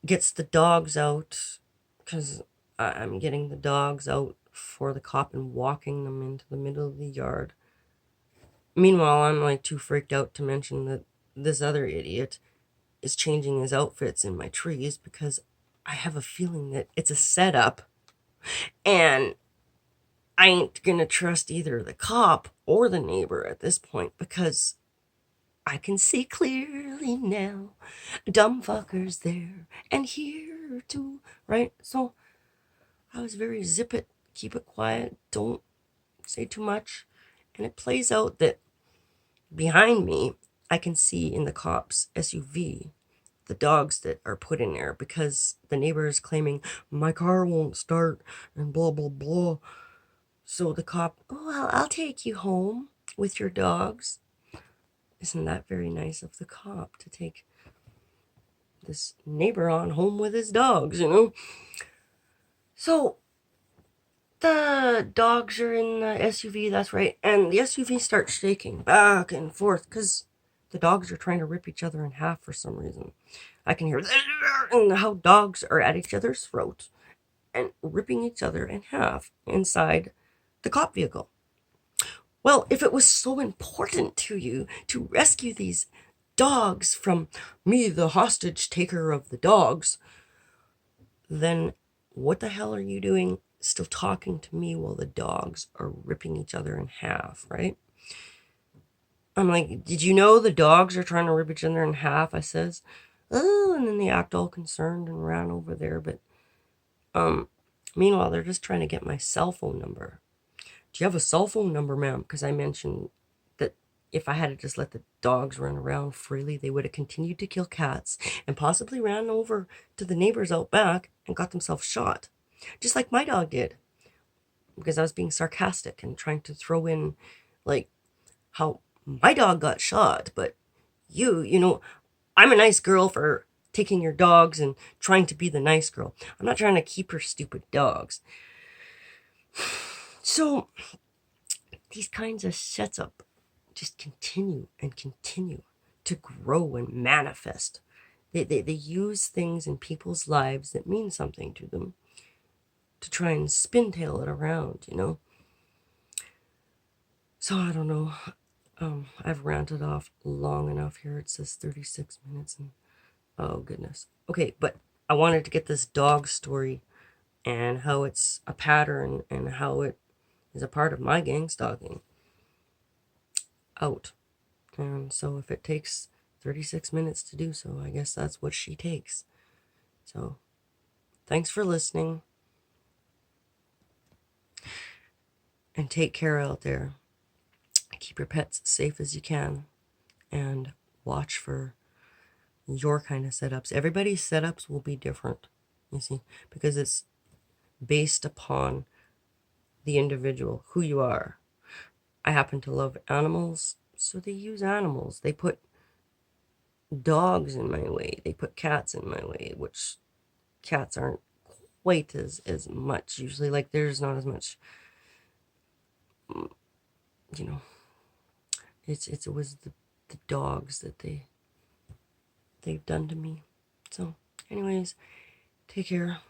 gets the dogs out, because I'm getting the dogs out for the cop and walking them into the middle of the yard. Meanwhile, I'm like too freaked out to mention that this other idiot is changing his outfits in my trees because I have a feeling that it's a setup, and I ain't gonna trust either the cop or the neighbor at this point because I can see clearly now. Dumb fuckers there and here too, right? So I was very zip it, keep it quiet, don't say too much. And it plays out that behind me, I can see in the cop's SUV the dogs that are put in there because the neighbor is claiming my car won't start and blah blah blah. So the cop, oh, well, I'll take you home with your dogs. Isn't that very nice of the cop to take this neighbor on home with his dogs, you know? So the dogs are in the SUV, that's right. And the SUV starts shaking back and forth because the dogs are trying to rip each other in half for some reason. I can hear and how dogs are at each other's throats and ripping each other in half inside the cop vehicle. Well, if it was so important to you to rescue these dogs from me, the hostage taker of the dogs, then what the hell are you doing still talking to me while the dogs are ripping each other in half, right? I'm like, did you know the dogs are trying to rip each other in half? I says, oh, and then they act all concerned and ran over there. But meanwhile, they're just trying to get my cell phone number. Do you have a cell phone number, ma'am? Because I mentioned that if I had to just let the dogs run around freely, they would have continued to kill cats and possibly ran over to the neighbors out back and got themselves shot. Just like my dog did. Because I was being sarcastic and trying to throw in, like, how my dog got shot. But you know, I'm a nice girl for taking your dogs and trying to be the nice girl. I'm not trying to keep your stupid dogs. So these kinds of setup just continue and continue to grow and manifest. They use things in people's lives that mean something to them to try and spin-tail it around, you know? So I don't know. I've ranted off long enough here. It says 36 minutes and oh goodness. Okay, but I wanted to get this dog story and how it's a pattern and how it is a part of my gang stalking out. And so if it takes 36 minutes to do so, I guess that's what she takes. So thanks for listening. And take care out there. Keep your pets as safe as you can. And watch for your kind of setups. Everybody's setups will be different, you see, because it's based upon the individual, who you are. I happen to love animals, so they use animals. They put dogs in my way. They put cats in my way, which cats aren't quite as much usually. Like there's not as much, you know. It was the dogs that they've done to me. So, anyways, take care.